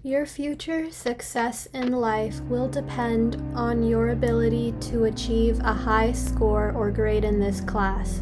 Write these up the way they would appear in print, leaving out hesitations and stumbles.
Your future success in life will depend on your ability to achieve a high score or grade in this class.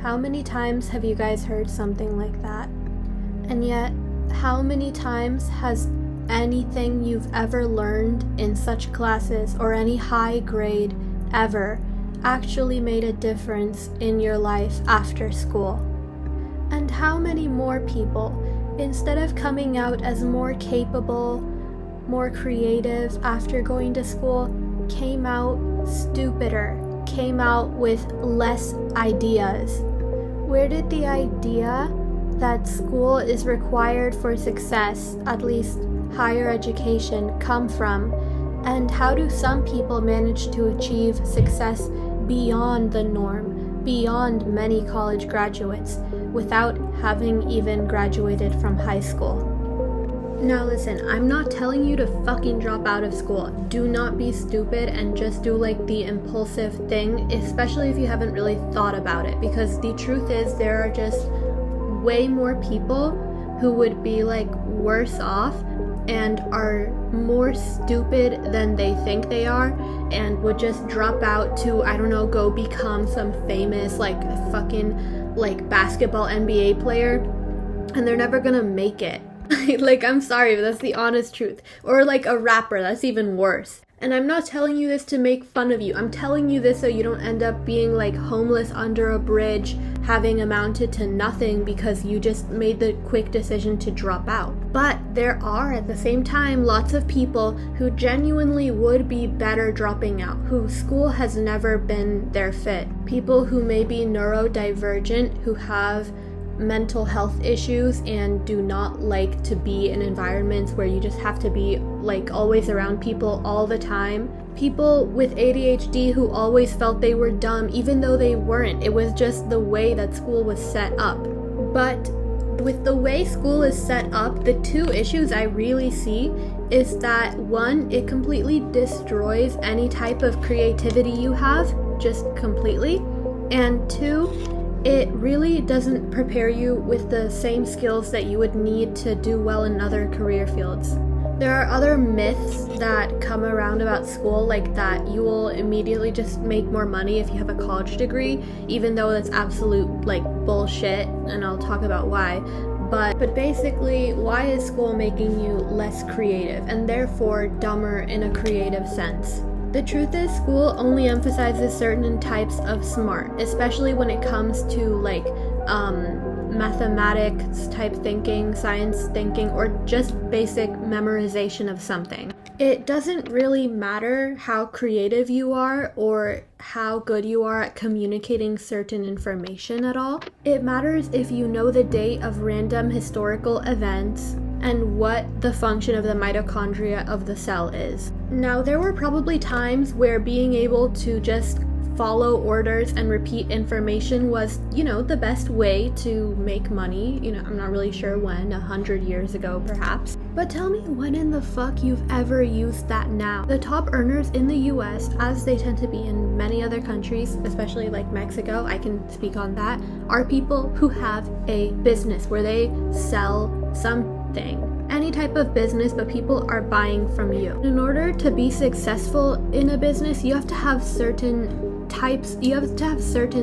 How many times have you guys heard something like that? And yet, how many times has anything you've ever learned in such classes or any high grade ever actually made a difference in your life after school? And how many more people, instead of coming out as more capable, more creative after going to school, came out stupider, came out with less ideas? Where did the idea that school is required for success, at least higher education, come from? And how do some people manage to achieve success beyond the norm, beyond many college graduates, without having even graduated from high school? Now listen, I'm not telling you to fucking drop out of school. Do not be stupid and just do like the impulsive thing, especially if you haven't really thought about it, because the truth is there are just way more people who would be like worse off and are more stupid than they think they are and would just drop out to, I don't know, go become some famous like fucking like basketball NBA player, and they're never gonna make it. Like, I'm sorry, but that's the honest truth. Or like a rapper, that's even worse. And I'm not telling you this to make fun of you. I'm telling you this so you don't end up being like homeless under a bridge, having amounted to nothing because you just made the quick decision to drop out. But there are, at the same time, lots of people who genuinely would be better dropping out, who school has never been their fit. People who may be neurodivergent, who have mental health issues and do not like to be in environments where you just have to be like always around people all the time. People with ADHD who always felt they were dumb even though they weren't. It was just the way that school was set up. But with the way school is set up, the two issues I really see is that one, it completely destroys any type of creativity you have, just completely. And two, it really doesn't prepare you with the same skills that you would need to do well in other career fields. There are other myths that come around about school, like that you will immediately just make more money if you have a college degree, even though that's absolute like bullshit, and I'll talk about why. But basically, why is school making you less creative and therefore dumber in a creative sense? The truth is, school only emphasizes certain types of smart, especially when it comes to like mathematics type thinking, science thinking, or just basic memorization of something. It doesn't really matter how creative you are or how good you are at communicating certain information at all. It matters if you know the date of random historical events and what the function of the mitochondria of the cell is. Now, there were probably times where being able to just follow orders and repeat information was, the best way to make money. I'm not really sure when, 100 years ago perhaps. But tell me when in the fuck you've ever used that now. The top earners in the US, as they tend to be in many other countries, especially like Mexico, I can speak on that, are people who have a business where they sell something. Any type of business, but people are buying from you. In order to be successful in a business, you have to have certain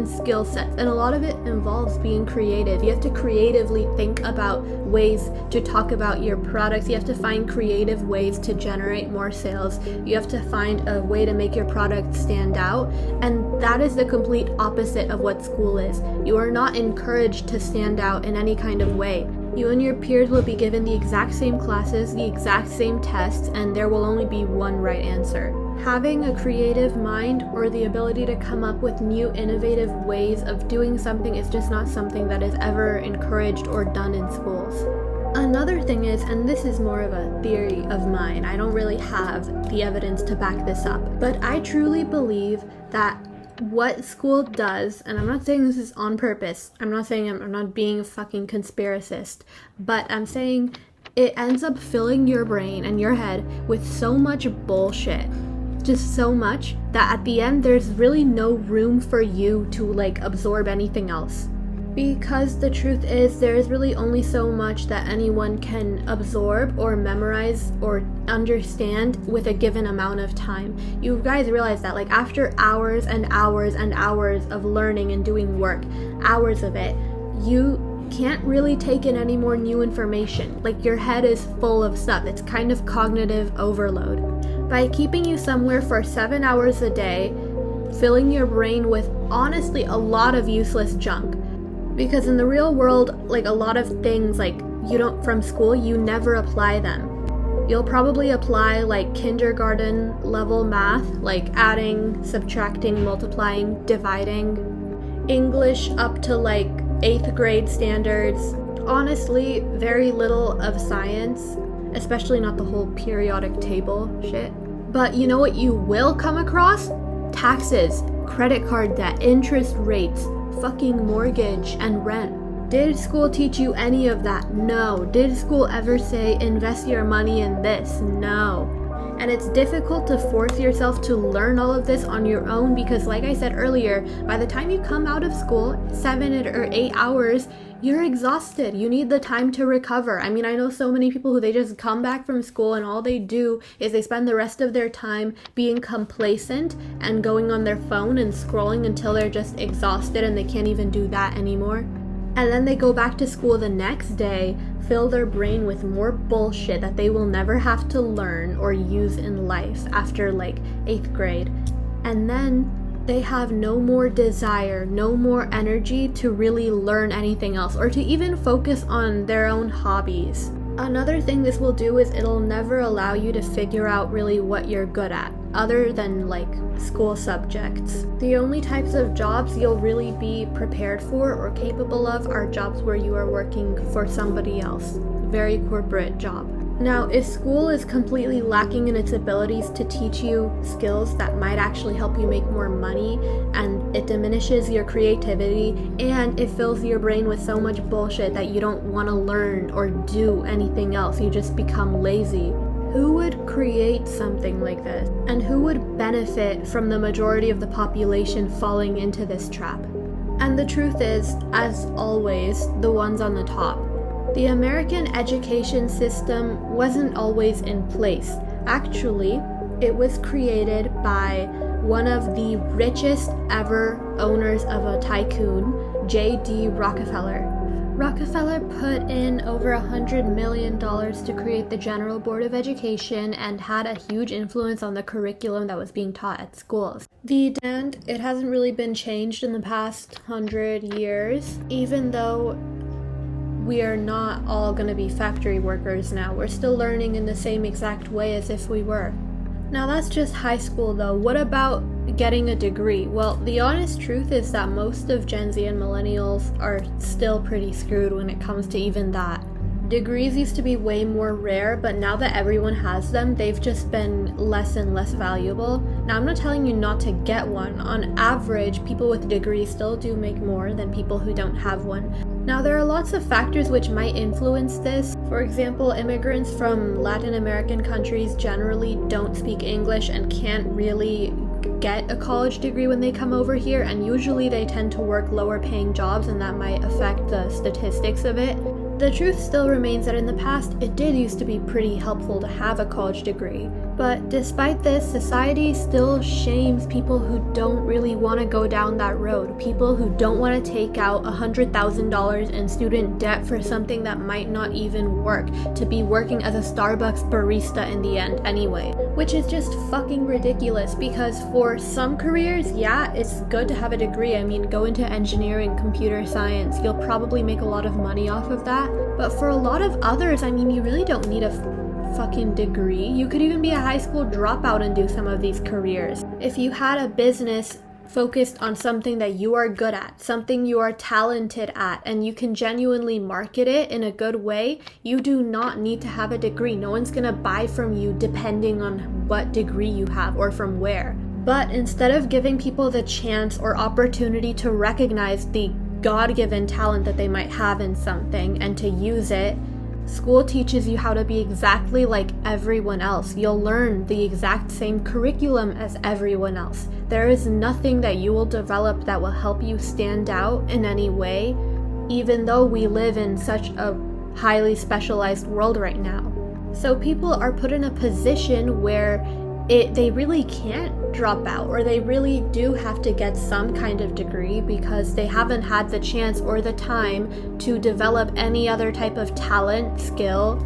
skill sets, and a lot of it involves being creative. You have to creatively think about ways to talk about your products. You have to find creative ways to generate more sales. You have to find a way to make your product stand out, and that is the complete opposite of what school is. You are not encouraged to stand out in any kind of way. You and your peers will be given the exact same classes, the exact same tests, and there will only be one right answer. Having a creative mind or the ability to come up with new innovative ways of doing something is just not something that is ever encouraged or done in schools. Another thing is, and this is more of a theory of mine, I don't really have the evidence to back this up, but I truly believe that what school does, and I'm not saying this is on purpose, I'm not being a fucking conspiracist, but I'm saying it ends up filling your brain and your head with so much bullshit, just so much, that at the end there's really no room for you to like absorb anything else. Because the truth is, there is really only so much that anyone can absorb or memorize or understand with a given amount of time. You guys realize that, like, after hours and hours and hours of learning and doing work, hours of it, you can't really take in any more new information. Like, your head is full of stuff. It's kind of cognitive overload. By keeping you somewhere for 7 hours a day, filling your brain with honestly a lot of useless junk. Because in the real world, like, a lot of things, like, from school, you never apply them. You'll probably apply, like, kindergarten level math, like adding, subtracting, multiplying, dividing, English up to, like, 8th grade standards. Honestly, very little of science, especially not the whole periodic table shit. But you know what you will come across? Taxes, credit card debt, interest rates, fucking mortgage and rent. Did school teach you any of that? No. Did school ever say invest your money in this? No. And it's difficult to force yourself to learn all of this on your own because, like I said earlier, by the time you come out of school, 7 or 8 hours, you're exhausted. You need the time to recover. I mean, I know so many people who they just come back from school and all they do is they spend the rest of their time being complacent and going on their phone and scrolling until they're just exhausted and they can't even do that anymore. And then they go back to school the next day, fill their brain with more bullshit that they will never have to learn or use in life after, like, 8th grade. And then they have no more desire, no more energy to really learn anything else or to even focus on their own hobbies. Another thing this will do is it'll never allow you to figure out really what you're good at, other than, like, school subjects. The only types of jobs you'll really be prepared for or capable of are jobs where you are working for somebody else. Very corporate job. Now, if school is completely lacking in its abilities to teach you skills that might actually help you make more money, and it diminishes your creativity, and it fills your brain with so much bullshit that you don't want to learn or do anything else, you just become lazy, who would create something like this? And who would benefit from the majority of the population falling into this trap? And the truth is, as always, the ones on the top. The American education system wasn't always in place. Actually, it was created by one of the richest ever owners of a tycoon, J.D. Rockefeller. Rockefeller put in over $100 million to create the General Board of Education and had a huge influence on the curriculum that was being taught at schools. And it hasn't really been changed in the past 100 years, even though we are not all going to be factory workers now. We're still learning in the same exact way as if we were. Now that's just high school though. What about getting a degree? Well, the honest truth is that most of Gen Z and millennials are still pretty screwed when it comes to even that. Degrees used to be way more rare, but now that everyone has them, they've just been less and less valuable. Now, I'm not telling you not to get one. On average, people with degrees still do make more than people who don't have one. Now, there are lots of factors which might influence this. For example, immigrants from Latin American countries generally don't speak English and can't really get a college degree when they come over here, and usually they tend to work lower paying jobs, and that might affect the statistics of it. The truth still remains that in the past, it did used to be pretty helpful to have a college degree. But despite this, society still shames people who don't really want to go down that road. People who don't want to take out $100,000 in student debt for something that might not even work, to be working as a Starbucks barista in the end anyway. Which is just fucking ridiculous, because for some careers, yeah, it's good to have a degree. I mean, go into engineering, computer science, you'll probably make a lot of money off of that. But for a lot of others, I mean, you really don't need a fucking degree. You could even be a high school dropout and do some of these careers. If you had a business focused on something that you are good at, something you are talented at, and you can genuinely market it in a good way, you do not need to have a degree. No one's gonna buy from you depending on what degree you have or from where. But instead of giving people the chance or opportunity to recognize the God-given talent that they might have in something and to use it, school teaches you how to be exactly like everyone else. You'll learn the exact same curriculum as everyone else. There is nothing that you will develop that will help you stand out in any way even though we live in such a highly specialized world right now. So people are put in a position where they really can't drop out, or they really do have to get some kind of degree because they haven't had the chance or the time to develop any other type of talent, skill.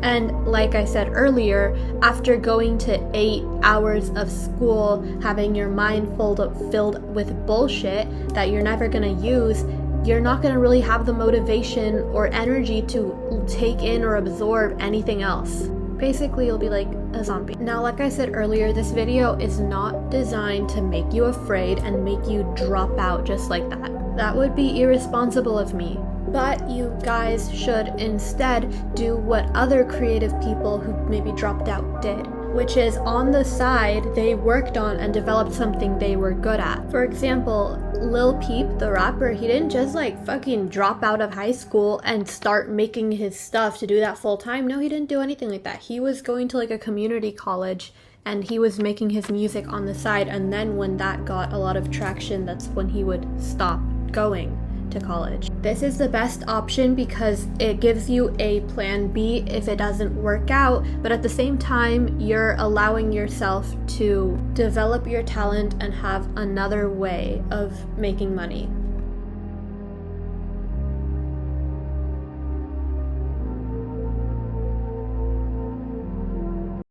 And like I said earlier, after going to 8 hours of school, having your mind filled with bullshit that you're never gonna use, you're not gonna really have the motivation or energy to take in or absorb anything else. Basically, you'll be like a zombie. Now, like I said earlier, this video is not designed to make you afraid and make you drop out just like that. That would be irresponsible of me. But you guys should instead do what other creative people who maybe dropped out did, which is on the side, they worked on and developed something they were good at. For example, Lil Peep, the rapper, he didn't just like fucking drop out of high school and start making his stuff to do that full time. No, he didn't do anything like that. He was going to like a community college and he was making his music on the side, and then when that got a lot of traction, that's when he would stop going to college. This is the best option because it gives you a plan B if it doesn't work out, but at the same time, you're allowing yourself to develop your talent and have another way of making money.